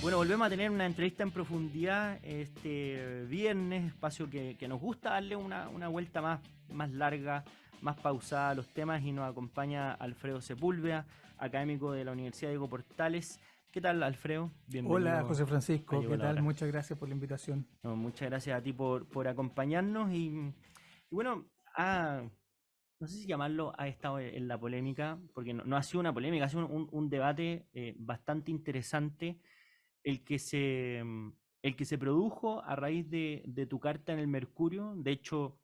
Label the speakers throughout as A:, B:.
A: Bueno, volvemos a tener una entrevista en profundidad este viernes, espacio que nos gusta darle una vuelta más larga, más pausada a los temas, y nos acompaña Alfredo Sepúlveda, académico de la Universidad Diego Portales. ¿Qué tal, Alfredo?
B: Hola,
A: Bienvenido
B: José
A: a
B: Francisco,
A: Llegó
B: ¿qué
A: la
B: tal?
A: Hora.
B: Muchas gracias por la invitación.
A: No, muchas gracias a ti por acompañarnos y bueno, no sé si llamarlo, ha estado en la polémica, porque no ha sido una polémica, ha sido un debate bastante interesante el que se, el que se produjo a raíz de tu carta en el Mercurio. De hecho,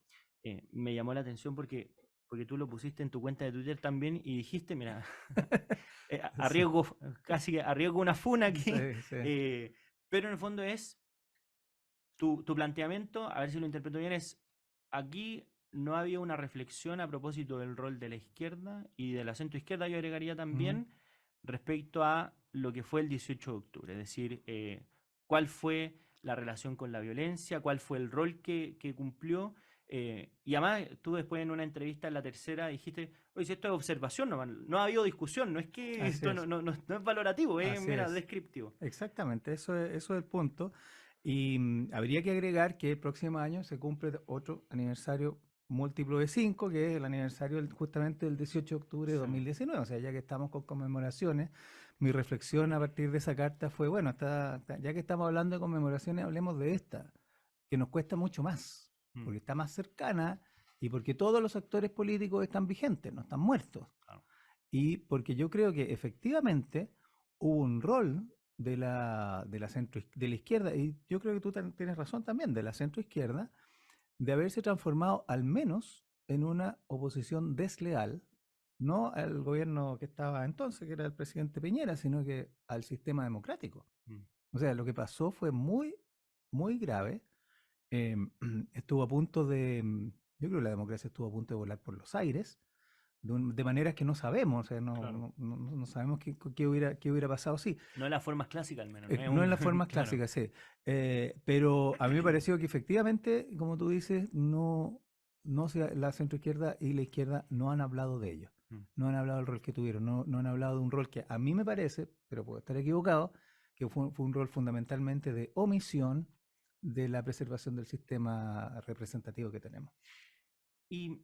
A: me llamó la atención porque tú lo pusiste en tu cuenta de Twitter también y dijiste, mira,
B: Sí,
A: arriesgo, casi que arriesgo una funa aquí,
B: sí, sí.
A: eh, pero en el fondo es tu planteamiento, a ver si lo interpreto bien, es aquí no había una reflexión a propósito del rol de la izquierda y de la centroizquierda, yo agregaría
B: Ujú.
A: también, respecto a lo que fue el 18 de octubre, es decir, cuál fue la relación con la violencia, cuál fue el rol que cumplió. Y además, tú después en una entrevista en La Tercera dijiste, oye, si esto es observación, no ha habido discusión, no es que
B: Así
A: esto
B: es,
A: no es valorativo, es
B: así
A: mira,
B: es.
A: descriptivo.
B: Exactamente, eso es el punto. Y habría que agregar que el próximo año se cumple otro aniversario múltiplo de 5, que es el aniversario justamente del 18 de octubre de
A: Sí.
B: 2019. O sea, ya que estamos con conmemoraciones, mi reflexión a partir de esa carta fue, bueno, ya que estamos hablando de conmemoraciones, hablemos de esta, que nos cuesta mucho más,
A: Mm,
B: porque está más cercana y porque todos los actores políticos están vigentes, no están muertos.
A: claro.
B: Y porque yo creo que efectivamente hubo un rol de la izquierda, y yo creo que tú tienes razón también, de la centroizquierda, de haberse transformado al menos en una oposición desleal, no al gobierno que estaba entonces, que era el presidente Piñera, sino que al sistema democrático.
A: Mm.
B: O sea, lo que pasó fue muy, muy grave. eh, Estuvo a punto yo creo que la democracia estuvo a punto de volar por los aires de maneras que no sabemos, o sea,
A: Claro.
B: no sabemos qué hubiera pasado, sí,
A: No es la forma clásica al menos, no es
B: no
A: un...
B: en las formas
A: claro.
B: clásicas, sí, pero a mí me pareció que efectivamente, como tú dices, la centroizquierda y la izquierda no han hablado de ello,
A: Mm.
B: no han hablado del rol que tuvieron, no han hablado de un rol que a mí me parece, pero puedo estar equivocado, que fue un rol fundamentalmente de omisión de la preservación del sistema representativo que tenemos.
A: ¿Y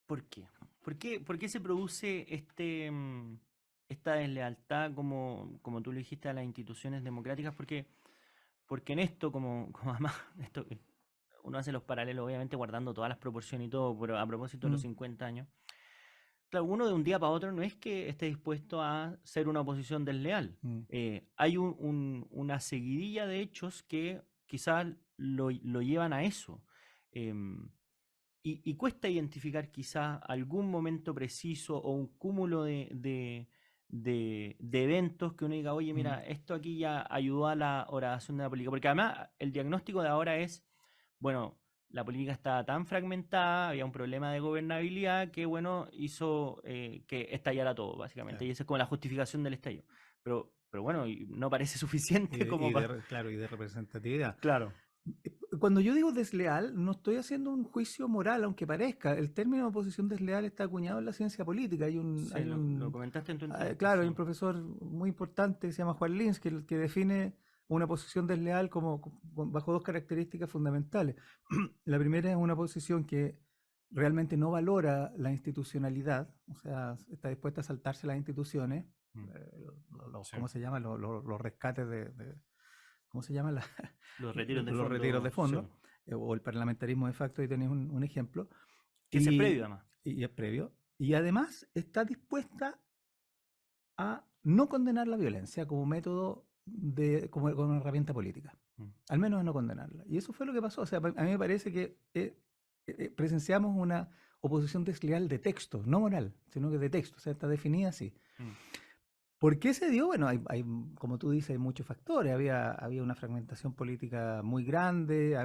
A: por qué? ¿Por qué se produce esta deslealtad, como tú lo dijiste, a las instituciones democráticas? Porque en esto, como además, esto, uno hace los paralelos, obviamente guardando todas las proporciones y todo, pero a propósito de los
B: Mm,
A: 50 años, claro, uno de un día para otro no es que esté dispuesto a ser una oposición desleal.
B: mm,
A: Hay una seguidilla de hechos que quizás lo llevan a eso. Em, y cuesta identificar quizás algún momento preciso o un cúmulo de eventos que uno diga, oye,
B: mm.
A: mira, esto aquí ya ayudó a la oración de la política. Porque además el diagnóstico de ahora es, bueno, la política estaba tan fragmentada, había un problema de gobernabilidad que, bueno, hizo que estallara todo, básicamente.
B: Claro.
A: Y esa es como la justificación del estallido. Pero bueno, y no parece suficiente como para...
B: Claro, y de representatividad.
A: Claro,
B: Cuando yo digo desleal, no estoy haciendo un juicio moral, aunque parezca. El término oposición desleal está acuñado en la ciencia política.
A: sí, lo comentaste en tu entrevista,
B: Claro,
A: sí.
B: hay un profesor muy importante que se llama Juan Lins, que define una posición desleal bajo dos características fundamentales. La primera es una posición que realmente no valora la institucionalidad, o sea, está dispuesta a saltarse las instituciones,
A: Mm, sí.
B: ¿cómo se llama? Los rescates ¿cómo se llama?
A: Los retiros de
B: Los retiros de
A: fondo, sí.
B: fondo, o el parlamentarismo de facto, ahí tenéis un ejemplo,
A: Que ese es
B: y,
A: previo, además.
B: y es previo, y además está dispuesta a no condenar la violencia como método como una herramienta política,
A: Mm.
B: al menos a no condenarla. Y eso fue lo que pasó, o sea, a mí me parece que presenciamos una oposición desleal de texto, no moral, sino que de texto, o sea, está definida así.
A: Mm.
B: ¿Por qué se dio? Bueno, como tú dices, hay muchos factores. Había una fragmentación política muy grande,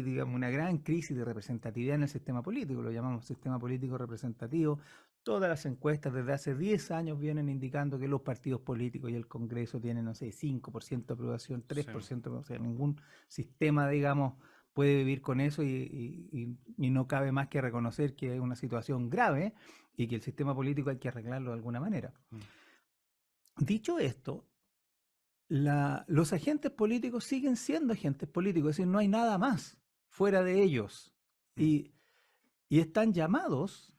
B: digamos, una gran crisis de representatividad en el sistema político, lo llamamos sistema político representativo. Todas las encuestas desde hace 10 años vienen indicando que los partidos políticos y el Congreso tienen, no sé, 5% de aprobación,
A: Sí.
B: 3%, o sea, ningún sistema, digamos, puede vivir con eso y no cabe más que reconocer que es una situación grave y que el sistema político hay que arreglarlo de alguna manera.
A: Mm.
B: Dicho esto, los agentes políticos siguen siendo agentes políticos, es decir, no hay nada más fuera de ellos. Y, y están llamados,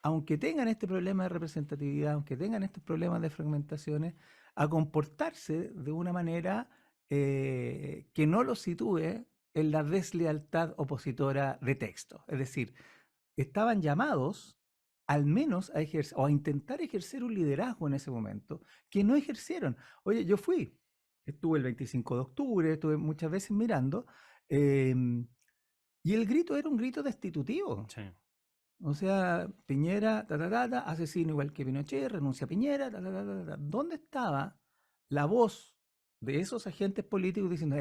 B: aunque tengan este problema de representatividad, aunque tengan estos problemas de fragmentaciones, a comportarse de una manera que no los sitúe en la deslealtad opositora de texto. Es decir, estaban llamados al menos a ejercer o a intentar ejercer un liderazgo en ese momento, que no ejercieron. Oye, yo estuve el 25 de octubre, estuve muchas veces mirando, y el grito era un grito destitutivo.
A: Sí.
B: O sea, Piñera, asesino igual que Pinochet, renuncia a Piñera, ¿Dónde estaba la voz de esos agentes políticos diciendo,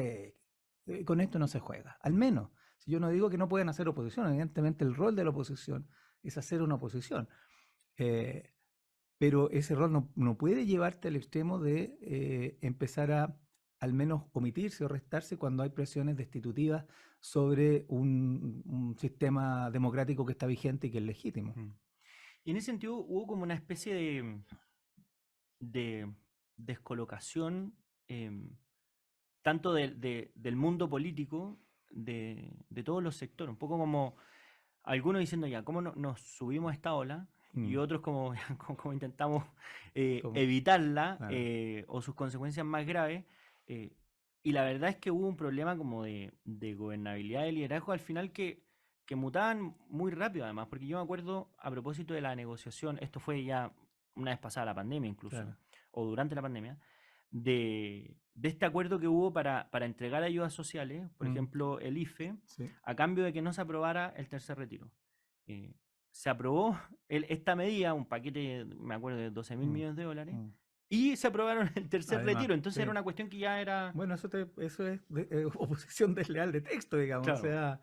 B: con esto no se juega? Al menos, si yo no digo que no puedan hacer oposición, evidentemente el rol de la oposición es hacer una oposición. Pero ese rol no puede llevarte al extremo de empezar a al menos omitirse o restarse cuando hay presiones destitutivas sobre un sistema democrático que está vigente y que es legítimo.
A: Y en ese sentido hubo como una especie de descolocación, tanto del mundo político, de todos los sectores, un poco como algunos diciendo ya, ¿cómo nos subimos a esta ola? Y otros como, como intentamos evitarla o sus consecuencias más graves. Y la verdad es que hubo un problema como de gobernabilidad de liderazgo al final que mutaban muy rápido además, porque yo me acuerdo a propósito de la negociación, esto fue ya una vez pasada la pandemia incluso, o durante la pandemia, de este acuerdo que hubo para entregar ayudas sociales, por ejemplo el IFE, a cambio de que no se aprobara el tercer retiro. Se aprobó esta medida, un paquete, me acuerdo, de 12.000 millones de dólares, y se aprobaron el tercer retiro. Entonces era una cuestión que ya era...
B: Bueno, eso es oposición desleal de texto, digamos. Claro. O sea,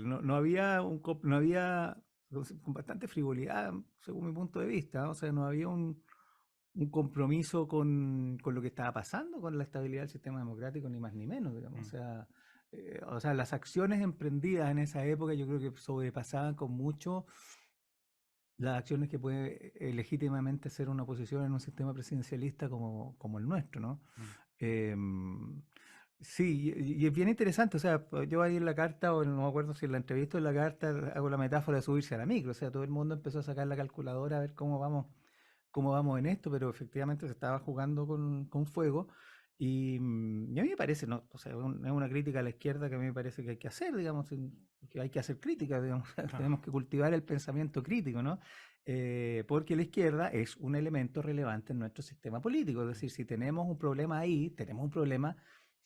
B: no había con bastante frivolidad, según mi punto de vista. O sea, no había un compromiso con lo que estaba pasando, con la estabilidad del sistema democrático, ni más ni menos, digamos. O sea, las acciones emprendidas en esa época yo creo que sobrepasaban con mucho las acciones que puede legítimamente ser una oposición en un sistema presidencialista como el nuestro, ¿no? Sí, y es bien interesante, o sea, yo ahí en la carta, o no me acuerdo si en la entrevista o en la carta, hago la metáfora de subirse a la micro, o sea, todo el mundo empezó a sacar la calculadora a ver cómo vamos en esto, pero efectivamente se estaba jugando con fuego. Y a mí me parece, no, o sea, es una crítica a la izquierda que a mí me parece que hay que hacer, digamos, que hay que hacer crítica, digamos, tenemos que cultivar el pensamiento crítico, ¿no? Porque la izquierda es un elemento relevante en nuestro sistema político, es decir, si tenemos un problema ahí, tenemos un problema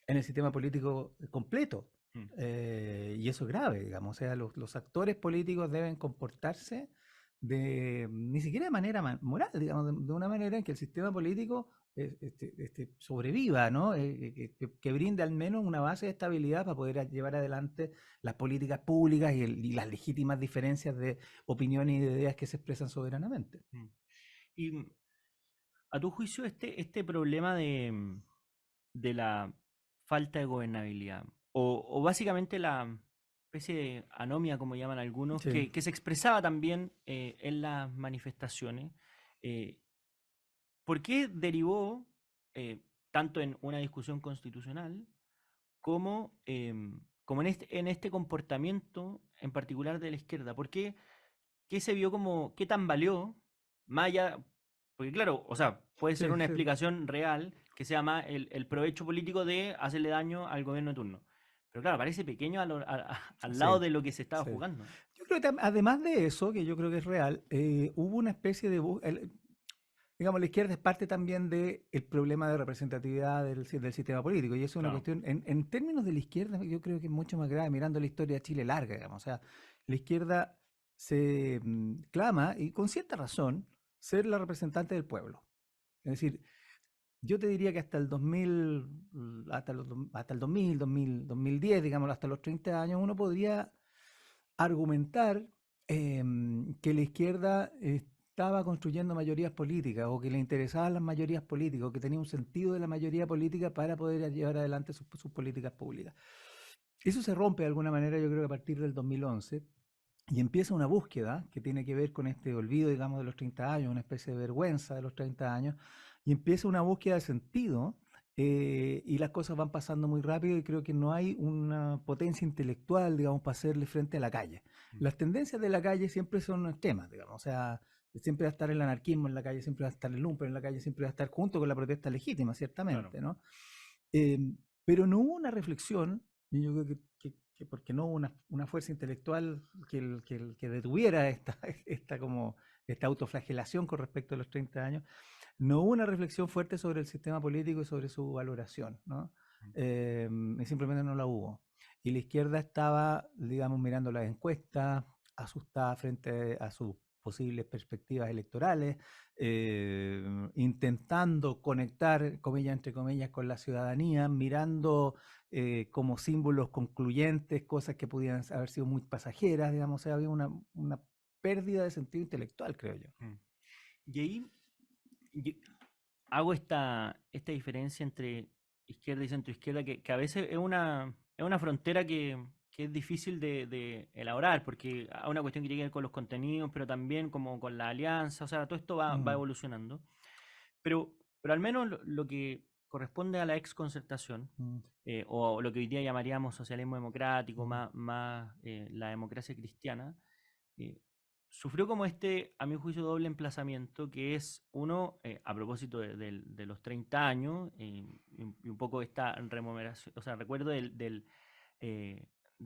B: en el sistema político completo, y eso es grave, digamos, o sea, los actores políticos deben comportarse ni siquiera de manera moral, digamos, de una manera en que el sistema político sobreviva, ¿no? Que brinde al menos una base de estabilidad para poder llevar adelante las políticas públicas y las legítimas diferencias de opiniones y de ideas que se expresan soberanamente.
A: Y a tu juicio, este problema de la falta de gobernabilidad, o básicamente la especie de anomia, como llaman algunos, que se expresaba también en las manifestaciones, ¿por qué derivó tanto en una discusión constitucional como, como en este comportamiento en particular de la izquierda? ¿Por qué se vio como, qué tan valió, más allá, porque claro, o sea, puede ser una explicación real que sea más el provecho político de hacerle daño al gobierno de turno? Pero claro, parece pequeño al lado de lo que se estaba jugando.
B: Yo creo que además de eso, que yo creo que es real, hubo una especie de... digamos, la izquierda es parte también del problema de representatividad del sistema político, y eso es una cuestión, en términos de la izquierda, yo creo que es mucho más grave mirando la historia de Chile larga, digamos. O sea, la izquierda se clama, y con cierta razón, ser la representante del pueblo. Es decir, yo te diría que hasta el 2000, hasta el 2010, digamos, hasta los 30 años, uno podría argumentar que la izquierda estaba construyendo mayorías políticas, o que le interesaban las mayorías políticas, o que tenía un sentido de la mayoría política para poder llevar adelante sus políticas públicas. Eso se rompe de alguna manera, yo creo que a partir del 2011, y empieza una búsqueda que tiene que ver con este olvido, digamos, de los 30 años, una especie de vergüenza de los 30 años, y empieza una búsqueda de sentido y las cosas van pasando muy rápido y creo que no hay una potencia intelectual, digamos, para hacerle frente a la calle. Las tendencias de la calle siempre son extremas, digamos, o sea, siempre va a estar el anarquismo en la calle, siempre va a estar el lumpen en la calle, siempre va a estar junto con la protesta legítima,
A: Claro.
B: ciertamente, ¿no? Eh, pero no hubo una reflexión, y yo creo que porque no hubo una fuerza intelectual que detuviera esta autoflagelación con respecto a los 30 años, no hubo una reflexión fuerte sobre el sistema político y sobre su valoración, ¿no? Y simplemente no la hubo. Y la izquierda estaba, digamos, mirando las encuestas, asustada frente a sus posibles perspectivas electorales, intentando conectar, comillas entre comillas, con la ciudadanía, mirando como símbolos concluyentes, cosas que podían haber sido muy pasajeras, digamos, o sea, había una pérdida de sentido intelectual, creo yo.
A: Y ahí yo hago esta diferencia entre izquierda y centroizquierda, que a veces es una frontera que es difícil de elaborar, porque hay una cuestión que tiene que ver con los contenidos, pero también como con la alianza, o sea, todo esto va evolucionando. Pero al menos lo que corresponde a la exconcertación, o lo que hoy día llamaríamos socialismo democrático, más la democracia cristiana, eh, sufrió como a mi juicio, doble emplazamiento, que es uno, a propósito de los 30 años, y un poco esta rememoración, o sea, recuerdo de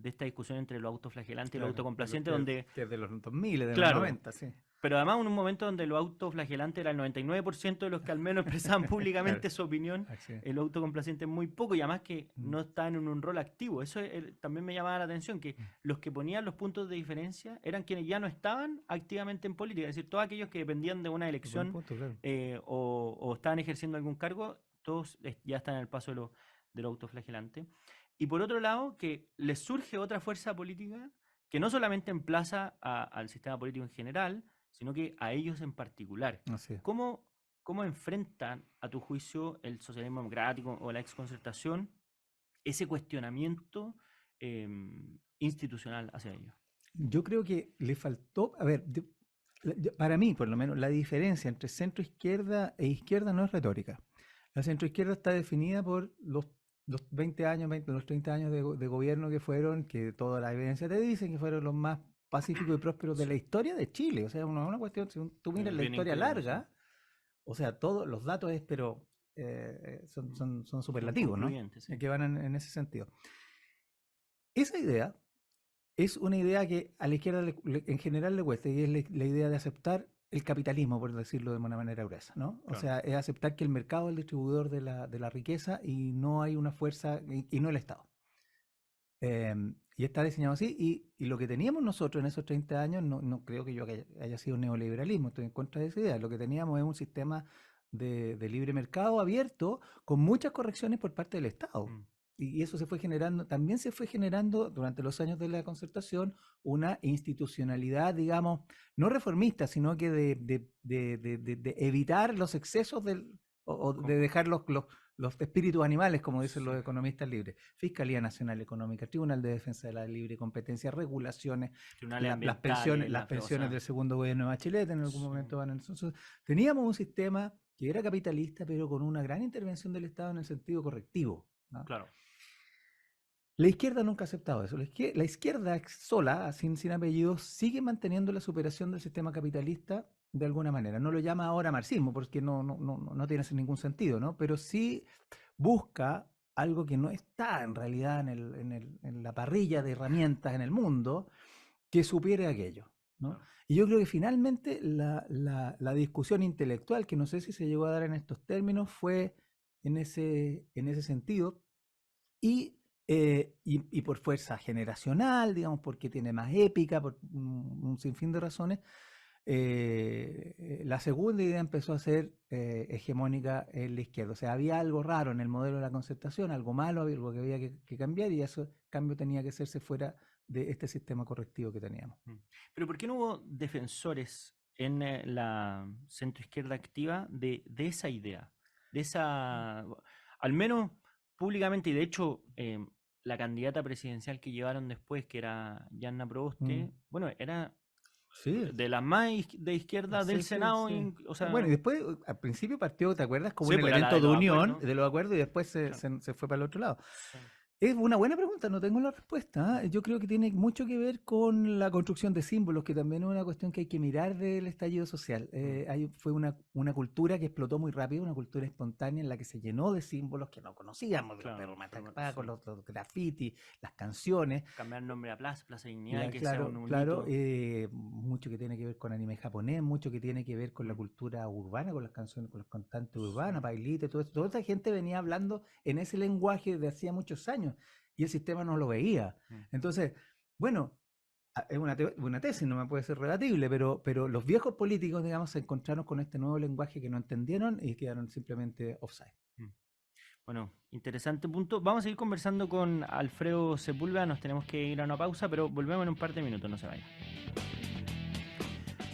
A: esta discusión entre lo autoflagelante y lo
B: Claro,
A: autocomplaciente, donde,
B: que es de los 2000, de los
A: claro,
B: 90, sí.
A: pero además en un momento donde lo autoflagelante era el 99% de los que al menos expresaban públicamente su opinión, lo autocomplaciente muy poco, y además que no estaban en un rol activo. Eso también me llamaba la atención, que los que ponían los puntos de diferencia eran quienes ya no estaban activamente en política, es decir, todos aquellos que dependían de una elección
B: Claro.
A: o estaban ejerciendo algún cargo, todos ya están en el paso de lo autoflagelante. Y por otro lado, que les surge otra fuerza política que no solamente emplaza al sistema político en general, sino que a ellos en particular.
B: Así es.
A: ¿Cómo enfrentan, a tu juicio, el socialismo democrático o la exconcertación ese cuestionamiento institucional hacia ellos?
B: Yo creo que le faltó, a ver, para mí por lo menos, la diferencia entre centro izquierda e izquierda no es retórica. La centro izquierda está definida por los 20 años, los 30 años de gobierno que fueron, que toda la evidencia te dice que fueron los más pacíficos y prósperos de la historia de Chile. O sea, es una cuestión, si tú miras la historia larga, o sea, todos los datos pero son superlativos, ¿no?
A: Sí.
B: Que van en ese sentido. Esa idea es una idea que a la izquierda en general le cuesta, y es la idea de aceptar el capitalismo, por decirlo de una manera gruesa, ¿no? Claro. O sea, es aceptar que el mercado es el distribuidor de la riqueza y no hay una fuerza, y no el Estado. Y está diseñado así, y lo que teníamos nosotros en esos 30 años, no creo que yo haya sido neoliberalismo, estoy en contra de esa idea. Lo que teníamos es un sistema de libre mercado abierto con muchas correcciones por parte del Estado. Y eso se fue generando, también se fue generando durante los años de la concertación una institucionalidad, digamos, no reformista, sino que de evitar los excesos o de dejar los espíritus animales, como dicen los economistas libres. Fiscalía Nacional Económica, Tribunal de Defensa de la Libre Competencia, regulaciones, las pensiones del segundo gobierno de Bachelet en algún momento van en eso. Teníamos un sistema que era capitalista, pero con una gran intervención del Estado en el sentido correctivo, ¿no?
A: Claro.
B: La izquierda nunca ha aceptado eso. La izquierda sola, sin apellidos, sigue manteniendo la superación del sistema capitalista de alguna manera. No lo llama ahora marxismo, porque no tiene ningún sentido, ¿no? Pero sí busca algo que no está en realidad en la parrilla de herramientas en el mundo, que supere aquello, ¿no? Claro. Y yo creo que finalmente la discusión intelectual, que no sé si se llegó a dar en estos términos, fue en ese sentido, y por fuerza generacional, digamos, porque tiene más épica, por un sinfín de razones, la segunda idea empezó a ser hegemónica en la izquierda. O sea, había algo raro en el modelo de la concertación, algo malo, algo que había que cambiar, y ese cambio tenía que hacerse fuera de este sistema correctivo que teníamos.
A: Pero ¿por qué no hubo defensores en la centroizquierda activa de esa idea? De esa, al menos públicamente, y de hecho la candidata presidencial que llevaron después, que era Yanna Proboste, bueno, era
B: Sí,
A: de las más de izquierda del
B: sí, sí,
A: Senado,
B: sí.
A: o sea,
B: Bueno, y después al principio partió, ¿te acuerdas? Como
A: sí,
B: un
A: pues era la
B: elemento
A: de
B: de
A: los
B: unión
A: acuerdos.
B: de los acuerdos y después
A: Claro,
B: se fue para el otro lado.
A: sí.
B: Es una buena pregunta, no tengo la respuesta. Yo creo que tiene mucho que ver con la construcción de símbolos, que también es una cuestión que hay que mirar del estallido social.
A: Mm,
B: Fue una cultura que explotó muy rápido, una cultura espontánea en la que se llenó de símbolos que no conocíamos, los
A: claro,
B: perros
A: sí.
B: matacpacos, los grafitis, las canciones.
A: Cambiar el nombre a Plaza Dignidad y que sea
B: Claro,
A: un
B: claro,
A: hito.
B: mucho que tiene que ver con anime japonés, mucho que tiene que ver con la
A: Mm,
B: cultura urbana, con las canciones, con los cantantes
A: sí,
B: urbanos, Pailita, todo eso. Toda esa gente venía hablando en ese lenguaje de hacía muchos años y el sistema no lo veía.
A: mm.
B: Entonces, bueno, es una tesis, no me puede ser rebatible, pero los viejos políticos, digamos, se encontraron con este nuevo lenguaje que no entendieron y quedaron simplemente offside.
A: Mm. Bueno, interesante punto. Vamos a seguir conversando con Alfredo Sepúlveda. Nos tenemos que ir a una pausa, pero volvemos en un par de minutos, no se vayan.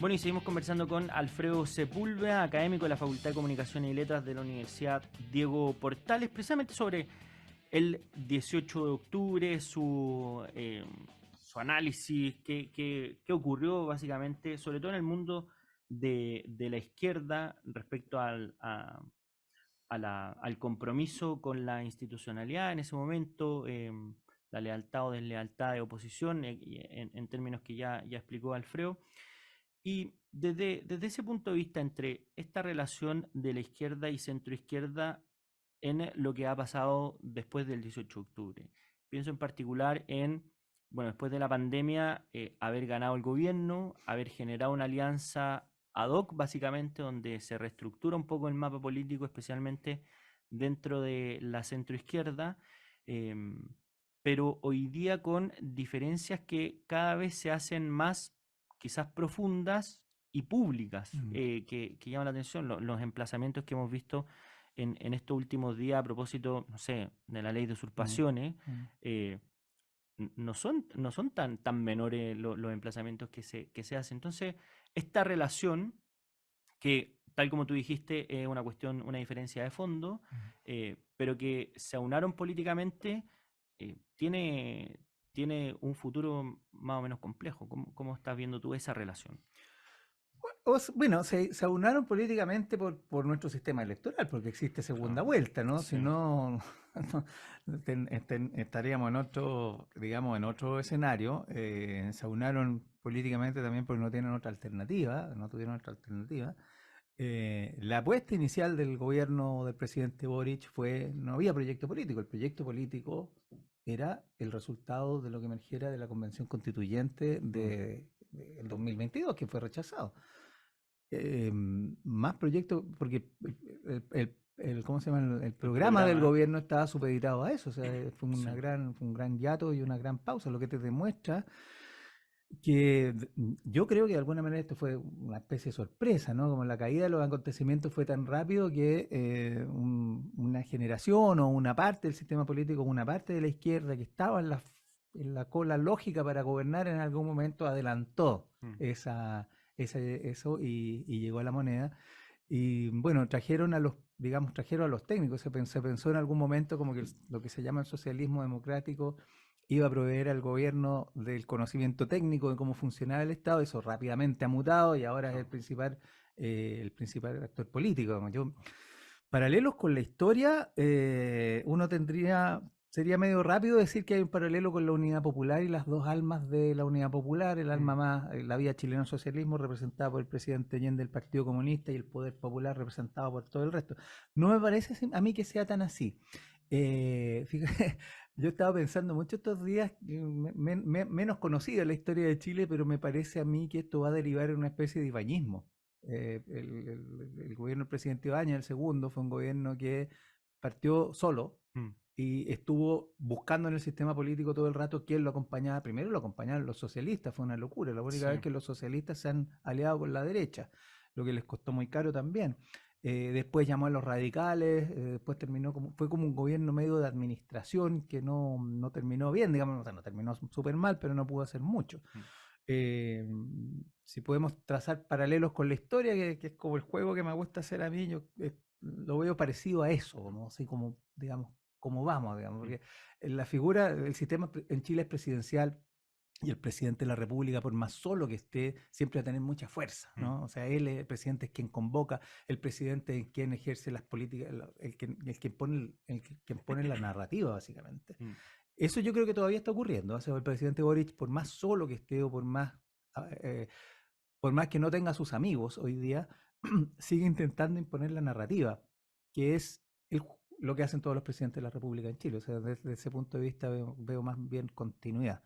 A: Bueno, y seguimos conversando con Alfredo Sepúlveda, académico de la Facultad de Comunicación y Letras de la Universidad Diego Portales, precisamente sobre el 18 de octubre, su análisis, qué ocurrió básicamente, sobre todo en el mundo de la izquierda respecto al compromiso con la institucionalidad en ese momento, la lealtad o deslealtad de oposición, en términos que ya explicó Alfredo. Y desde ese punto de vista, entre esta relación de la izquierda y centroizquierda en lo que ha pasado después del 18 de octubre, pienso en particular en, bueno, después de la pandemia, haber ganado el gobierno, haber generado una alianza ad hoc, básicamente, donde se reestructura un poco el mapa político, especialmente dentro de la centroizquierda, em, pero hoy día con diferencias que cada vez se hacen más quizás profundas y públicas,
B: Mm,
A: que llaman la atención, los emplazamientos que hemos visto en estos últimos días a propósito, no sé, de la ley de
B: mm,
A: usurpaciones,
B: mm.
A: eh, no son tan menores los emplazamientos que se hacen. Entonces, esta relación, que tal como tú dijiste, es una cuestión, una diferencia de fondo, pero que se aunaron políticamente, tiene un futuro más o menos complejo. ¿Cómo estás viendo tú esa relación?
B: Bueno, se aunaron políticamente por nuestro sistema electoral, porque existe segunda
A: Claro,
B: vuelta, ¿no? Si
A: sí.
B: no, estaríamos en otro, digamos, en otro escenario. Se aunaron políticamente también porque no tienen otra alternativa, no tuvieron otra alternativa. La apuesta inicial del gobierno del presidente Boric no había proyecto político, el proyecto político era el resultado de lo que emergiera de la convención constituyente
A: Mm,
B: del 2022, que fue rechazado. Más proyectos, porque ¿cómo se llama? El
A: el
B: programa del
A: programa.
B: gobierno estaba supeditado a eso, o sea,
A: Sí.
B: fue un gran hiato y una gran pausa, lo que te demuestra que yo creo que de alguna manera esto fue una especie de sorpresa, ¿no? Como la caída de los acontecimientos fue tan rápido que una generación o una parte del sistema político, una parte de la izquierda que estaba en la cola lógica para gobernar en algún momento adelantó
A: Mm,
B: eso y llegó a la moneda. Y bueno, trajeron a los técnicos. Se pensó en algún momento como que lo que se llama el socialismo democrático iba a proveer al gobierno del conocimiento técnico de cómo funcionaba el Estado. Eso rápidamente ha mutado y ahora es
A: claro.
B: el principal actor político. Paralelos con la historia, sería medio rápido decir que hay un paralelo con la Unidad Popular y las dos almas de la Unidad Popular, el
A: Mm,
B: alma más, la vía chileno socialismo representada por el presidente Allende del Partido Comunista y el Poder Popular representado por todo el resto. No me parece a mí que sea tan así. Fíjate, yo estaba pensando mucho estos días, menos conocida la historia de Chile, pero me parece a mí que esto va a derivar en una especie de ibañismo. El gobierno del presidente Ibañez, el segundo, fue un gobierno que partió solo
A: mm,
B: y estuvo buscando en el sistema político todo el rato quién lo acompañaba. Primero lo acompañaban los socialistas, fue una locura, la única
A: sí.
B: vez que los socialistas se han aliado con la derecha, lo que les costó muy caro también. Después llamó a los radicales, después fue como un gobierno medio de administración que no terminó bien, digamos, o sea, no terminó súper mal, pero no pudo hacer mucho.
A: Mm,
B: Eh, si podemos trazar paralelos con la historia, que es como el juego que me gusta hacer a mí, yo lo veo parecido a eso, como así como, digamos, como vamos, digamos,
A: mm,
B: porque la figura, el sistema en Chile es presidencial, Y el presidente de la República, por más solo que esté, siempre va a tener mucha fuerza, ¿no? O sea, él, el presidente, es quien convoca, el presidente es quien ejerce las políticas, quien pone la narrativa, básicamente.
A: Mm.
B: Eso yo creo que todavía está ocurriendo. O sea, el presidente Boric, por más solo que esté o por más que no tenga sus amigos hoy día, sigue intentando imponer la narrativa, que es lo que hacen todos los presidentes de la República en Chile. O sea, desde ese punto de vista veo más bien continuidad.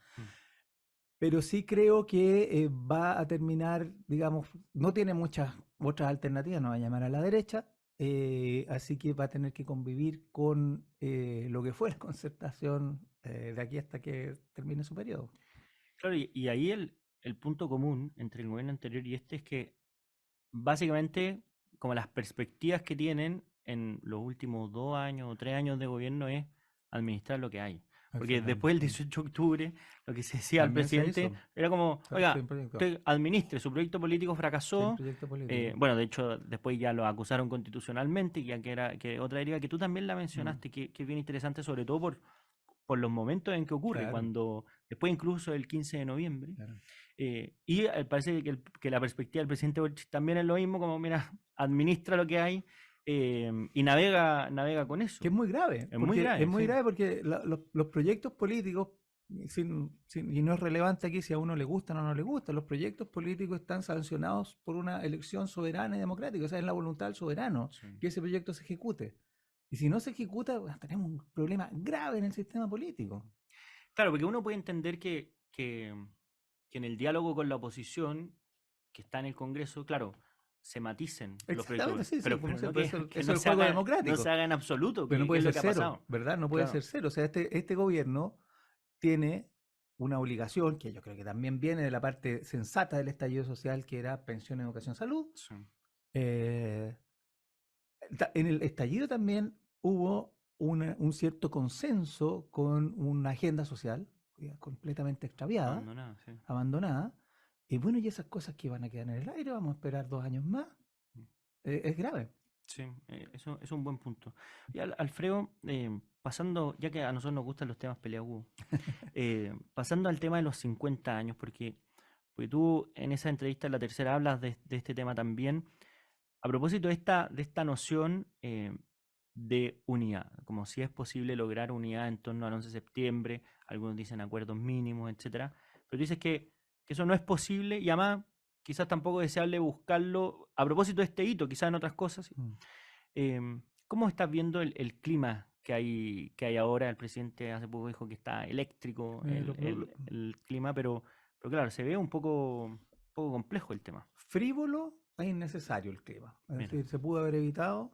B: Pero sí creo que va a terminar, digamos, no tiene muchas otras alternativas, no va a llamar a la derecha, así que va a tener que convivir con lo que fue la concertación de aquí hasta que termine su periodo.
A: Claro, y ahí el punto común entre el gobierno anterior y este es que básicamente como las perspectivas que tienen en los últimos 2 años o 3 años de gobierno es administrar lo que hay. Porque después del 18 de octubre, lo que se decía al
B: También se
A: presidente
B: hizo.
A: era como,
B: Sin
A: oiga,
B: proyecto,
A: usted administre, su proyecto político
B: sin
A: fracasó.
B: proyecto político.
A: Bueno, de hecho, después ya lo acusaron constitucionalmente, ya que era que otra deriva que tú también la mencionaste, que es bien interesante, sobre todo por los momentos en que ocurre,
B: Claro,
A: cuando después incluso el 15 de noviembre.
B: claro.
A: Y parece que la perspectiva del presidente Boric también es lo mismo, como, mira, administra lo que hay y navega con eso.
B: Que es muy grave,
A: Es muy grave,
B: es muy
A: sí.
B: grave porque los proyectos políticos, y no es relevante aquí si a uno le gustan o no le gustan, los proyectos políticos están sancionados por una elección soberana y democrática, o sea, es la voluntad del soberano
A: Sí.
B: que ese proyecto se ejecute. Y si no se ejecuta, bueno, tenemos un problema grave en el sistema político.
A: Claro, porque uno puede entender que en el diálogo con la oposición que está en el Congreso, claro, se maticen los
B: Exactamente,
A: proyectos,
B: sí,
A: pero
B: como
A: no
B: pero
A: que,
B: eso
A: que
B: es
A: no
B: el
A: se
B: juego
A: haga, no
B: democrático,
A: se haga en absoluto,
B: pero no
A: que
B: puede
A: es lo
B: ser
A: que ha
B: cero,
A: pasado.
B: ¿verdad? No puede
A: Claro.
B: ser cero. O sea, este gobierno tiene una obligación que yo creo que también viene de la parte sensata del estallido social, que era pensión, educación, salud.
A: Sí.
B: Eh, en el estallido también hubo un cierto consenso con una agenda social completamente extraviada,
A: Abandonado, sí.
B: abandonada. Y bueno, y esas cosas que van a quedar en el aire, vamos a esperar 2 años más. Es grave.
A: Sí, eso es un buen punto. Y Alfredo, pasando, ya que a nosotros nos gustan los temas peleagudos, pasando al tema de los 50 años, porque tú en esa entrevista, en la tercera, hablas de este tema también, a propósito de esta noción de unidad, como si es posible lograr unidad en torno al 11 de septiembre, algunos dicen acuerdos mínimos, etcétera, pero tú dices que eso no es posible y además quizás tampoco es deseable buscarlo a propósito de este hito, quizás en otras cosas. ¿Cómo estás viendo el clima que hay ahora? El presidente hace poco dijo que está eléctrico el clima, pero claro, se ve un poco complejo el tema.
B: Frívolo e innecesario el clima. Es
A: Mira.
B: decir, se pudo haber evitado.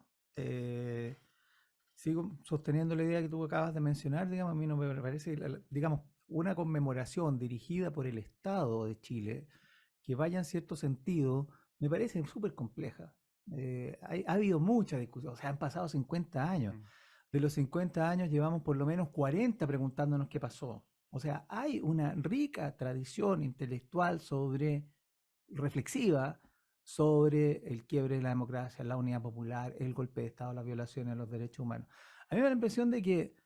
B: Sigo sosteniendo la idea que tú acabas de mencionar, digamos, a mí no me parece, digamos, una conmemoración dirigida por el Estado de Chile que vaya en cierto sentido, me parece súper compleja. Ha habido mucha discusión, o sea, han pasado 50 años. De los 50 años llevamos por lo menos 40 preguntándonos qué pasó. O sea, hay una rica tradición intelectual reflexiva sobre el quiebre de la democracia, la unidad popular, el golpe de Estado, las violaciones a los derechos humanos. A mí me da la impresión de que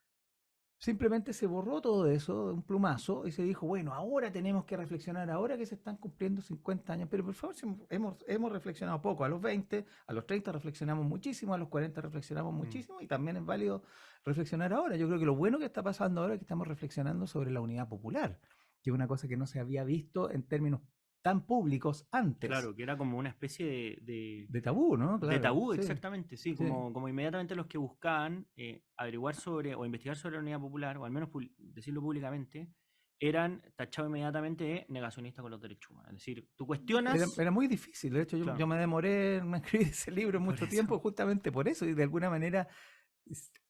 B: simplemente se borró todo eso de un plumazo y se dijo, bueno, ahora tenemos que reflexionar, ahora que se están cumpliendo 50 años, pero por favor, hemos reflexionado poco, a los 20, a los 30 reflexionamos muchísimo, a los 40 reflexionamos muchísimo y también es válido reflexionar ahora. Yo creo que lo bueno que está pasando ahora es que estamos reflexionando sobre la unidad popular, que es una cosa que no se había visto en términos tan públicos antes.
A: Claro, que era como una especie
B: de tabú, ¿no?
A: Claro, de tabú, sí, exactamente, sí, como inmediatamente los que buscaban averiguar sobre o investigar sobre la unidad popular, o al menos decirlo públicamente, eran tachados inmediatamente de negacionistas con los derechos humanos. Es decir, tú cuestionas...
B: Era muy difícil, de hecho yo me demoré en escribir ese libro mucho tiempo justamente por eso, y de alguna manera,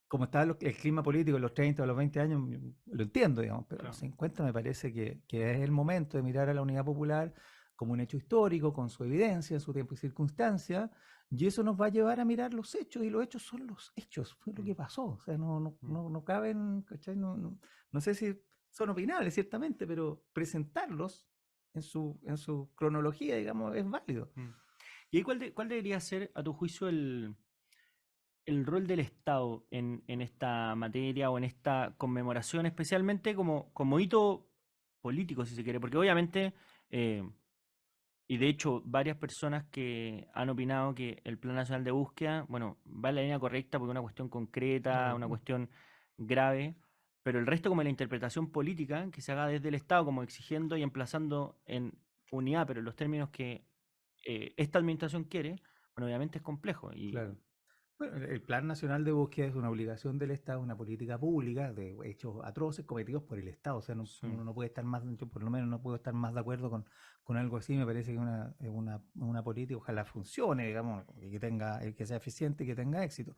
B: como estaba el clima político en los 30 o los 20 años, lo entiendo, digamos, pero a los 50 me parece que es el momento de mirar a la unidad popular como un hecho histórico, con su evidencia, en su tiempo y circunstancia, y eso nos va a llevar a mirar los hechos, y los hechos son los hechos, fue lo que pasó, o sea, no caben, ¿cachai? No sé si son opinables, ciertamente, pero presentarlos en su cronología, digamos, es válido.
A: ¿Y ahí cuál debería ser, a tu juicio, el rol del Estado en esta materia o en esta conmemoración, especialmente como hito político, si se quiere, porque obviamente, eh, y de hecho varias personas que han opinado que el Plan Nacional de Búsqueda, bueno, va en la línea correcta porque es una cuestión concreta, una
B: Obvio.
A: cuestión grave, pero el resto como la interpretación política que se haga desde el Estado, como exigiendo y emplazando en unidad, pero en los términos que esta administración quiere, bueno, obviamente es complejo.
B: Claro. Bueno, el Plan Nacional de Búsqueda es una obligación del Estado, una política pública de hechos atroces cometidos por el Estado. O sea,
A: Sí,
B: uno no puede estar más, yo por lo menos no puedo estar más de acuerdo con algo así. Me parece que es una política, ojalá funcione, digamos, y que tenga, que sea eficiente y que tenga éxito.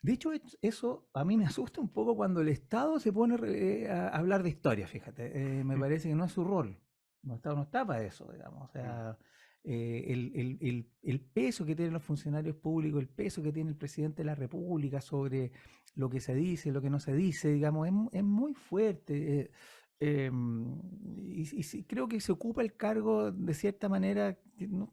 B: Dicho eso, a mí me asusta un poco cuando el Estado se pone a hablar de historia, fíjate. Me parece que no es su rol. El Estado no está para eso, digamos. O
A: mm,
B: sea, el peso que tienen los funcionarios públicos, el peso que tiene el presidente de la República sobre lo que se dice, lo que no se dice, digamos, es muy fuerte. Y sí, creo que se ocupa el cargo de cierta manera,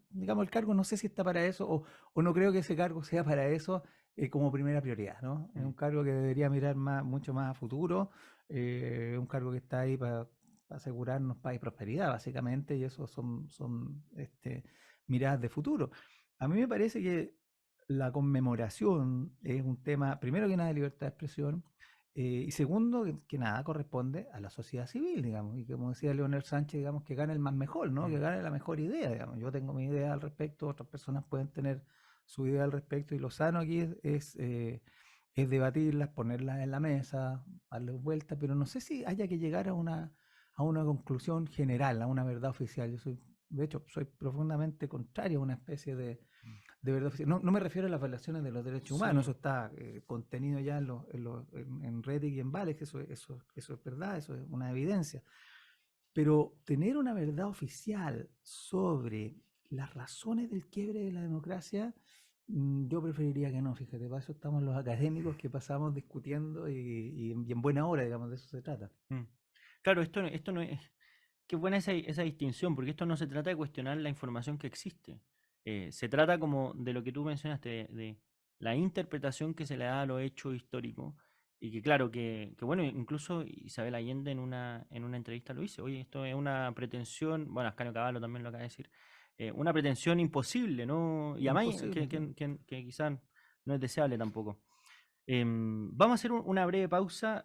B: digamos, el cargo no sé si está para eso o no creo que ese cargo sea para eso como primera prioridad, ¿no? Es un
A: mm,
B: cargo que debería mirar mucho más a futuro, un cargo que está ahí para asegurarnos paz y prosperidad, básicamente, y eso son miradas de futuro. A mí me parece que la conmemoración es un tema, primero que nada, de libertad de expresión, y segundo, que nada corresponde a la sociedad civil, digamos, y como decía Leonel Sánchez, digamos, que gane el más mejor, ¿no? Que
A: mm,
B: gane la mejor idea, digamos. Yo tengo mi idea al respecto, otras personas pueden tener su idea al respecto, y lo sano aquí es debatirlas, ponerlas en la mesa, darles vuelta, pero no sé si haya que llegar a una conclusión general, a una verdad oficial. De hecho, soy profundamente contrario a una especie
A: mm.
B: de verdad oficial. No, no me refiero a las violaciones de los derechos humanos,
A: Sí,
B: eso está contenido ya en Reddit y en Valex, eso es verdad, eso es una evidencia. Pero tener una verdad oficial sobre las razones del quiebre de la democracia, yo preferiría que no, fíjate, para eso estamos los académicos que pasamos discutiendo y en buena hora, digamos, de eso se trata.
A: mm. Claro, esto no es. Qué buena esa distinción, porque esto no se trata de cuestionar la información que existe. Se trata como de lo que tú mencionaste, de la interpretación que se le da a los hechos históricos. Y que claro, que bueno, incluso Isabel Allende en una entrevista lo dice, oye, esto es una pretensión, bueno, Ascanio Cavallo también lo acaba de decir, una pretensión imposible, ¿no? Y además
B: Imposible, claro.
A: que quizás no es deseable tampoco. Vamos a hacer una breve pausa.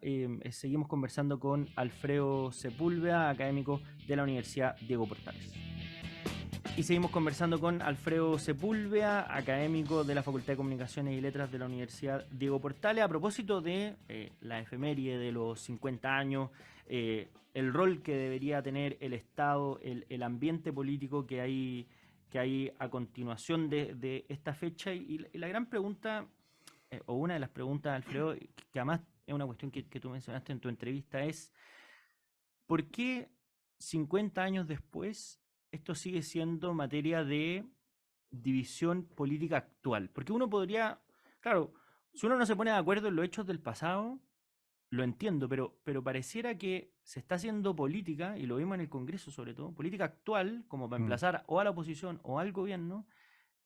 A: Seguimos conversando con Alfredo Sepúlveda, académico de la Universidad Diego Portales. Y seguimos conversando con Alfredo Sepúlveda, académico de la Facultad de Comunicaciones y Letras de la Universidad Diego Portales, a propósito de la efeméride de los 50 años, el rol que debería tener el Estado, el ambiente político que hay a continuación de esta fecha. Y la gran pregunta o una de las preguntas, Alfredo, que además es una cuestión que tú mencionaste en tu entrevista, es ¿por qué 50 años después esto sigue siendo materia de división política actual? Porque uno podría, claro, si uno no se pone de acuerdo en los hechos del pasado, lo entiendo, pero pareciera que se está haciendo política, y lo vimos en el Congreso sobre todo, política actual, como para
B: Mm,
A: emplazar o a la oposición o al gobierno,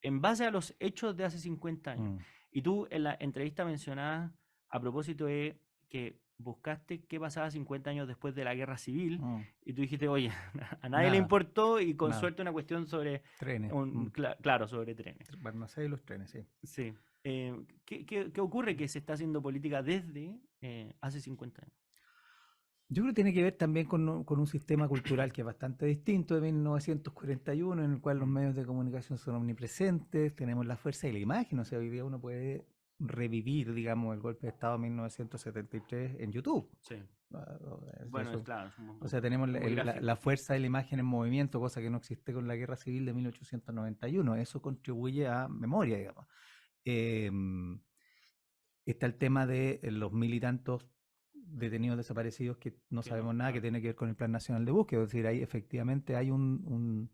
A: en base a los hechos de hace 50 años.
B: mm,
A: Y tú en la entrevista mencionabas, a propósito de que buscaste qué pasaba 50 años después de la guerra civil,
B: mm.
A: y tú dijiste, oye, a nadie le
B: Nada,
A: importó y con
B: nada.
A: suerte una cuestión sobre,
B: Trenes.
A: claro, sobre trenes.
B: Balmaceda y los trenes, sí.
A: Sí. ¿Qué ocurre que se está haciendo política desde hace 50 años?
B: Yo creo que tiene que ver también con un sistema cultural que es bastante distinto de 1941, en el cual los
A: Mm,
B: medios de comunicación son omnipresentes, tenemos la fuerza de la imagen, o sea, hoy día uno puede revivir, digamos, el golpe de Estado de 1973 en YouTube.
A: sí.
B: Ah,
A: Bueno, es claro, es un buen
B: O sea,
A: punto.
B: tenemos
A: Es muy gráfico.
B: la fuerza de la imagen en movimiento, cosa que no existe con la guerra civil de 1891. Eso contribuye a memoria, digamos. Em, Está el tema de los mil y tantos detenidos desaparecidos que no
A: Que no,
B: sabemos nada, que
A: claro.
B: tiene que ver con el Plan Nacional de Búsqueda. Es decir, ahí efectivamente hay un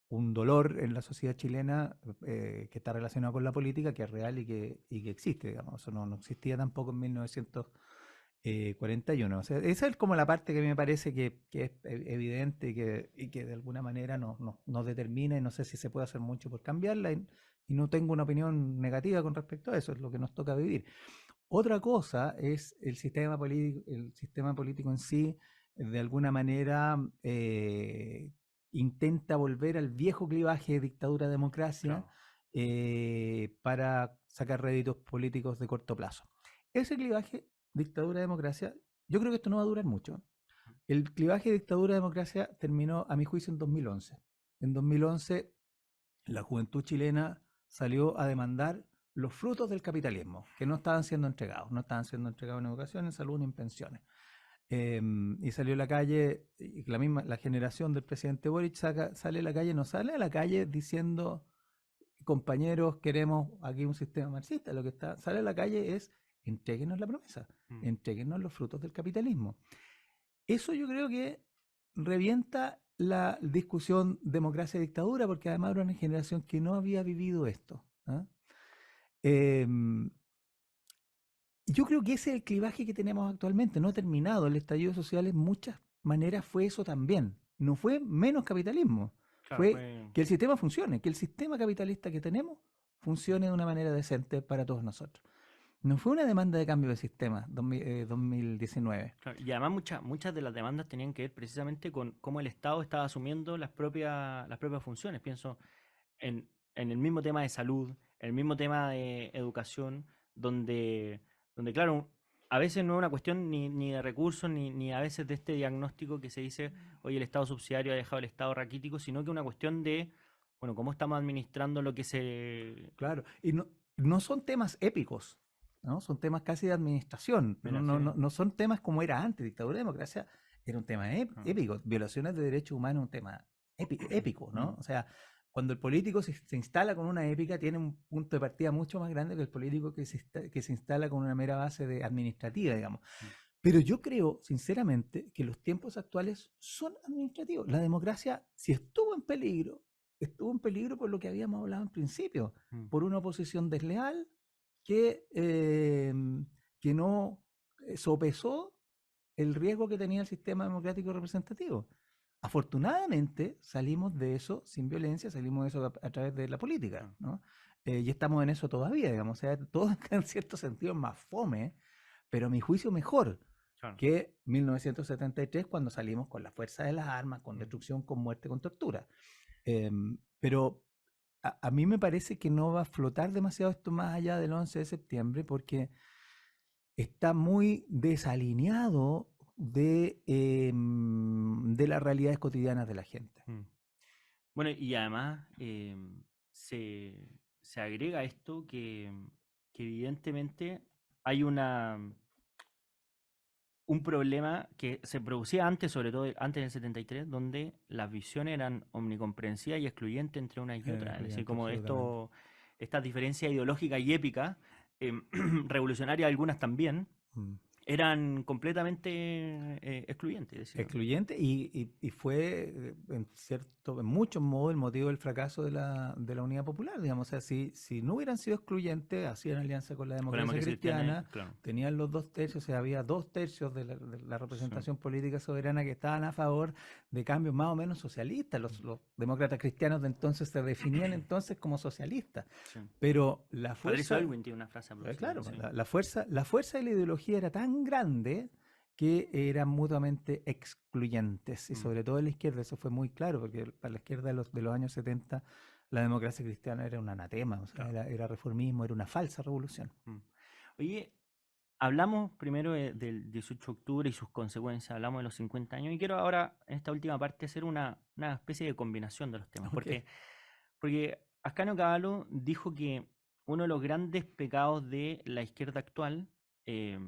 B: dolor en la sociedad chilena que está relacionado con la política, que es real y que existe, digamos. Eso no existía tampoco en 1941. O sea, esa es como la parte que a mí me parece que es evidente y que de alguna manera nos determina, y no sé si se puede hacer mucho por cambiarla, y no tengo una opinión negativa con respecto a eso, es lo que nos toca vivir. Otra cosa es el sistema político en sí, de alguna manera intenta volver al viejo clivaje de dictadura-democracia
A: Claro.
B: para sacar réditos políticos de corto plazo. Ese clivaje, dictadura-democracia, yo creo que esto no va a durar mucho. El clivaje dictadura-democracia terminó, a mi juicio, en 2011. En 2011, la juventud chilena salió a demandar los frutos del capitalismo, que no estaban siendo entregados. No estaban siendo entregados en educación, en salud ni en pensiones. Y salió a la calle, y la generación del presidente Boric sale a la calle, no sale a la calle diciendo, compañeros, queremos aquí un sistema marxista. Lo que sale a la calle es, entréguenos la promesa,
A: Mm.
B: entréguenos los frutos del capitalismo. Eso yo creo que revienta la discusión democracia-dictadura, porque además era una generación que no había vivido esto. ¿Ah? Yo creo que ese es el clivaje que tenemos actualmente, no ha terminado. El estallido social en muchas maneras fue eso también. No fue menos capitalismo,
A: Claro,
B: fue
A: fue.
B: que el sistema funcione, que el sistema capitalista que tenemos funcione de una manera decente para todos nosotros. No fue una demanda de cambio de sistema 2019.
A: Claro, y además muchas de las demandas tenían que ver precisamente con cómo el Estado estaba asumiendo las propias funciones. Pienso en el mismo tema de salud, en el mismo tema de educación, donde claro, a veces no es una cuestión ni de recursos, ni a veces de este diagnóstico que se dice, oye, el Estado subsidiario ha dejado el Estado raquítico, sino que una cuestión de, bueno, cómo estamos administrando lo que se...
B: Claro, y no son temas épicos, ¿no? Son temas casi de administración,
A: Mira, sí.
B: no son temas como era antes, dictadura y democracia era un tema
A: Ah,
B: épico, violaciones de derechos humanos un tema épico,
A: mm,
B: ¿no? O sea, cuando el político se instala con una épica, tiene un punto de partida mucho más grande que el político que se instala con una mera base de administrativa, digamos.
A: mm,
B: Pero yo creo, sinceramente, que los tiempos actuales son administrativos. La democracia, si estuvo en peligro por lo que habíamos hablado en principio,
A: mm,
B: por una oposición desleal que, que no sopesó el riesgo que tenía el sistema democrático representativo. Afortunadamente salimos de eso sin violencia, salimos de eso a través de la política,
A: claro,
B: ¿no? Y estamos en eso todavía, digamos, o sea, todo en cierto sentido es más fome, pero a mi juicio mejor
A: claro,
B: que 1973 cuando salimos con la fuerza de las armas, con
A: mm,
B: destrucción, con muerte, con tortura. Pero a mí me parece que no va a flotar demasiado esto más allá del 11 de septiembre porque está muy desalineado de las realidades cotidianas de la gente.
A: mm. Bueno, y además se, se agrega esto que evidentemente hay un problema que se producía antes, sobre todo antes del 73, donde las visiones eran omnicomprensivas y excluyentes entre una y
B: Era
A: otra. Es decir,
B: excluyente,
A: como
B: absolutamente.
A: estas diferencias ideológicas y épicas, revolucionarias algunas también,
B: Mm.
A: eran completamente excluyentes. Es decir,
B: Excluyente y fue en muchos modos el motivo del fracaso de la Unidad Popular, digamos. O sea, si no hubieran sido excluyentes, hacían alianza con la
A: con la
B: democracia
A: democracia cristiana,
B: cristiana,
A: claro.
B: tenían los 2 tercios, o sea, había 2 tercios de la
A: Sí,
B: representación política soberana que estaban a favor de cambios más o menos socialistas. Los demócratas cristianos de entonces se definían entonces como socialistas,
A: sí.
B: pero la
A: Patricio
B: fuerza,
A: Aylwin tiene una frase a propósito de
B: claro,
A: eso, sí.
B: la fuerza de la ideología era tan grande que eran mutuamente excluyentes, y
A: Mm,
B: sobre todo en la izquierda, eso fue muy claro, porque para la izquierda de los años 70 la democracia cristiana era un anatema, o sea,
A: claro.
B: era reformismo, era una falsa revolución.
A: Mm. Oye, hablamos primero del 18 de octubre y sus consecuencias, hablamos de los 50 años y quiero ahora, en esta última parte, hacer una especie de combinación de los temas,
B: Ok.
A: porque Ascanio Cavallo dijo que uno de los grandes pecados de la izquierda actual, eh,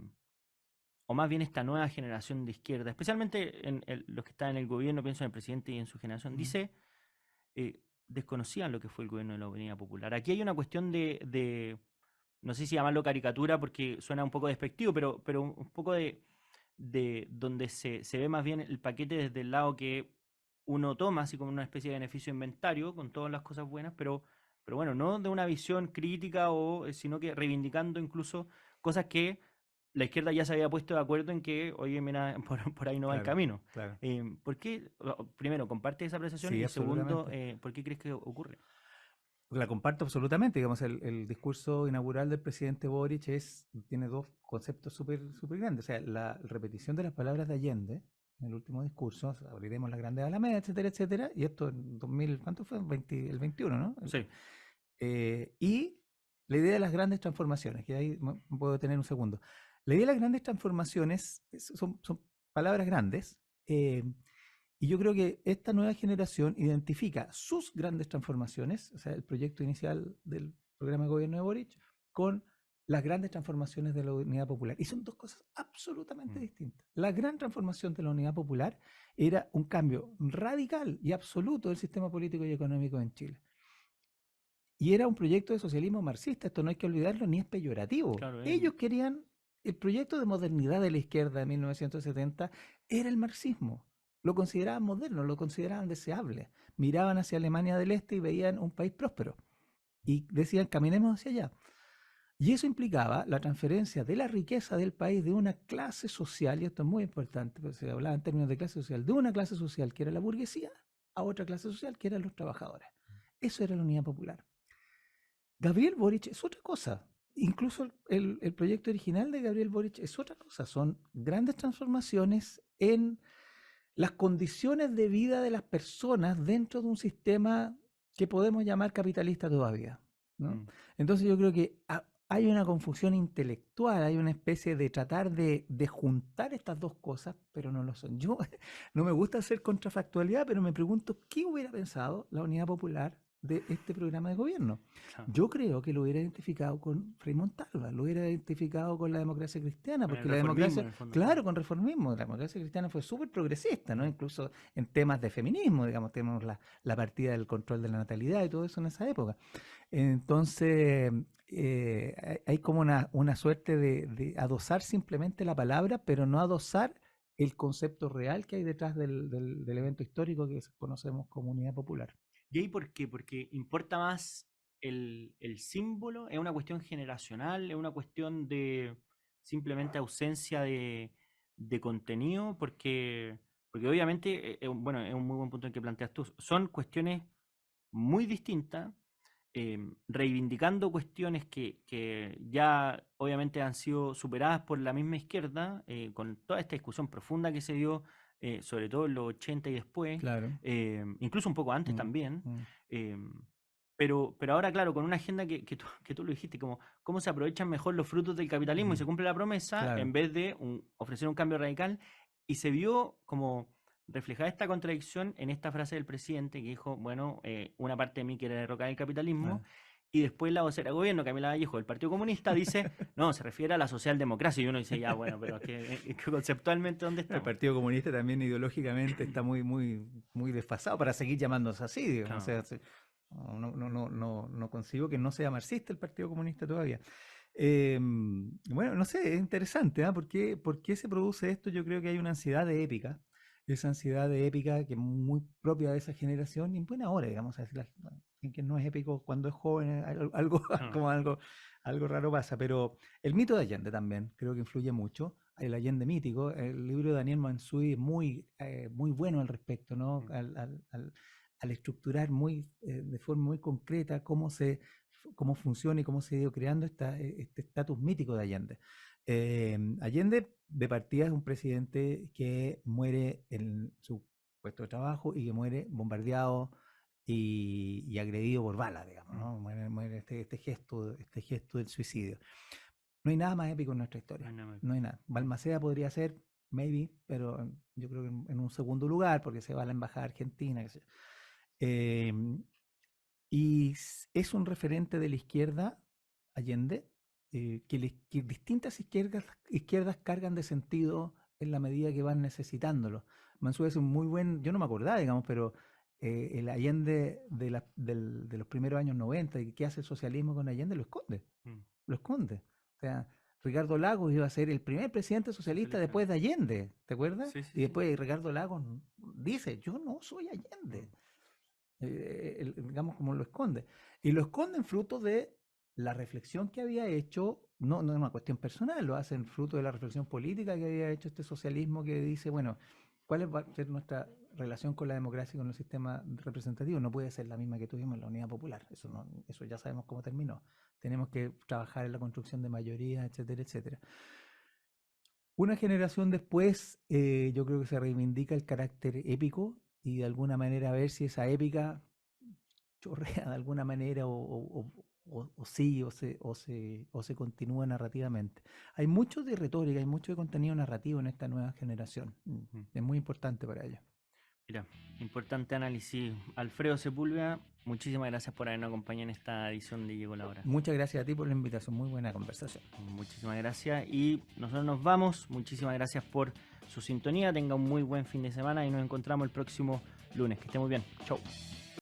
A: o más bien esta nueva generación de izquierda, especialmente los que están en el gobierno, pienso en el presidente y en su generación,
B: Mm.
A: dice, desconocían lo que fue el gobierno de la Unidad Popular. Aquí hay una cuestión de no sé si llamarlo caricatura porque suena un poco despectivo, pero un poco de donde se ve más bien el paquete desde el lado que uno toma, así como una especie de beneficio inventario, con todas las cosas buenas, pero bueno, no de una visión crítica, sino que reivindicando incluso cosas que la izquierda ya se había puesto de acuerdo en que, oye, mira, por ahí no va el
B: Claro,
A: camino.
B: claro.
A: ¿Por qué? Primero, comparte esa apreciación
B: Sí,
A: y segundo,
B: absolutamente.
A: ¿por qué crees que ocurre?
B: La comparto absolutamente. Digamos, el discurso inaugural del presidente Boric tiene dos conceptos súper súper grandes. O sea, la repetición de las palabras de Allende, en el último discurso, o sea, abriremos las grandes alamedas, etcétera, etcétera, y esto en 2000, ¿cuánto fue? El 21, ¿no?
A: Sí.
B: Y la idea de las grandes transformaciones, que ahí puedo tener un segundo. La idea de las grandes transformaciones son palabras grandes, y yo creo que esta nueva generación identifica sus grandes transformaciones, o sea, el proyecto inicial del programa de gobierno de Boric, con las grandes transformaciones de la Unidad Popular. Y son dos cosas absolutamente distintas. La gran transformación de la Unidad Popular era un cambio radical y absoluto del sistema político y económico en Chile. Y era un proyecto de socialismo marxista, esto no hay que olvidarlo, ni es peyorativo.
A: Claro,
B: Ellos querían, el proyecto de modernidad de la izquierda de 1970 era el marxismo. Lo consideraban moderno, lo consideraban deseable. Miraban hacia Alemania del Este y veían un país próspero. Y decían, caminemos hacia allá. Y eso implicaba la transferencia de la riqueza del país de una clase social, y esto es muy importante, porque se hablaba en términos de clase social, de una clase social que era la burguesía a otra clase social que eran los trabajadores. Eso era la Unidad Popular. Gabriel Boric es otra cosa. Incluso el proyecto original de Gabriel Boric es otra cosa. Son grandes transformaciones en las condiciones de vida de las personas dentro de un sistema que podemos llamar capitalista todavía, ¿no? Entonces yo creo que hay una confusión intelectual, hay una especie de tratar de juntar estas dos cosas, pero no lo son. Yo no me gusta hacer contrafactualidad, pero me pregunto qué hubiera pensado la Unidad Popular de este programa de gobierno.
A: Claro.
B: Yo creo que lo hubiera identificado con Frei Montalva, lo hubiera identificado con la democracia cristiana,
A: Con el
B: porque la
A: reformismo,
B: democracia,
A: en el fondo.
B: claro, con reformismo, la democracia cristiana fue súper progresista, ¿no? Incluso en temas de feminismo, digamos, tenemos la partida del control de la natalidad y todo eso en esa época. Entonces, hay como una suerte de adosar simplemente la palabra, pero no adosar el concepto real que hay detrás del evento histórico que conocemos como Unidad Popular.
A: ¿Y ahí por qué? Porque importa más el símbolo, es una cuestión generacional, es una cuestión de simplemente ausencia de contenido, porque obviamente, bueno, es un muy buen punto en que planteas tú, son cuestiones muy distintas, reivindicando cuestiones que ya obviamente han sido superadas por la misma izquierda, con toda esta discusión profunda que se dio, sobre todo en los 80 y después,
B: Claro.
A: incluso un poco antes también. eh, pero ahora, claro, con una agenda que tú lo dijiste, como cómo se aprovechan mejor los frutos del capitalismo y se cumple la promesa
B: Claro.
A: en vez de ofrecer un cambio radical. Y se vio como reflejada esta contradicción en esta frase del presidente que dijo, bueno, una parte de mí quiere derrocar el capitalismo, y después la vocera de gobierno, Camila Vallejo, del Partido Comunista, dice, no, se refiere a la socialdemocracia, y uno dice, ya, bueno, pero es que conceptualmente, ¿dónde
B: El
A: estamos?
B: Partido Comunista también ideológicamente está muy desfasado para seguir llamándose así, digamos.
A: Claro.
B: O sea, no consigo que no sea marxista el Partido Comunista todavía. Bueno, no sé, es interesante, ¿ah? ¿Por qué se produce esto? Yo creo que hay una ansiedad de épica, esa ansiedad de épica que es muy propia de esa generación y en buena hora, digamos, a decir, que no es épico cuando es joven, algo, como algo raro pasa, pero el mito de Allende también creo que influye mucho, el Allende mítico, el libro de Daniel Mansuy es muy bueno al respecto, ¿no? Al estructurar de forma muy concreta cómo funciona y cómo se ha ido creando este estatus mítico de Allende. Allende, de partida, es un presidente que muere en su puesto de trabajo y que muere bombardeado y agredido por bala, digamos, ¿no? Muere este gesto del suicidio. No hay nada más épico en nuestra historia. No hay nada. Balmaceda podría ser, maybe, pero yo creo que en un segundo lugar, porque se va a la embajada argentina, qué sé yo. Y es un referente de la izquierda, Allende, que distintas izquierdas cargan de sentido en la medida que van necesitándolo. Mansueto es un muy buen, yo no me acordaba, digamos, pero el Allende de los primeros años 90 y que hace el socialismo con Allende lo esconde. Lo esconde. O sea, Ricardo Lagos iba a ser el primer presidente socialista después de Allende, ¿te acuerdas?
A: Sí, sí,
B: Y después Ricardo Lagos dice, yo no soy Allende. Digamos, como lo esconde. Y lo esconden fruto de la reflexión que había hecho, no es una cuestión personal, lo hacen fruto de la reflexión política que había hecho este socialismo que dice, bueno, ¿cuál va a ser nuestra relación con la democracia y con el sistema representativo? No puede ser la misma que tuvimos en la Unidad Popular, eso ya sabemos cómo terminó. Tenemos que trabajar en la construcción de mayorías, etcétera, etcétera. Una generación después, yo creo que se reivindica el carácter épico y de alguna manera ver si esa épica chorrea de alguna manera o sí, o se continúa narrativamente. Hay mucho de retórica, hay mucho de contenido narrativo en esta nueva generación. Es muy importante para ellos.
A: Mira, importante análisis. Alfredo Sepúlveda, muchísimas gracias por habernos acompañado en esta edición de Llegó la Hora.
B: Muchas gracias a ti por la invitación, muy buena conversación.
A: Muchísimas gracias y nosotros nos vamos. Muchísimas gracias por su sintonía. Tenga un muy buen fin de semana y nos encontramos el próximo lunes. Que esté muy bien. Chau.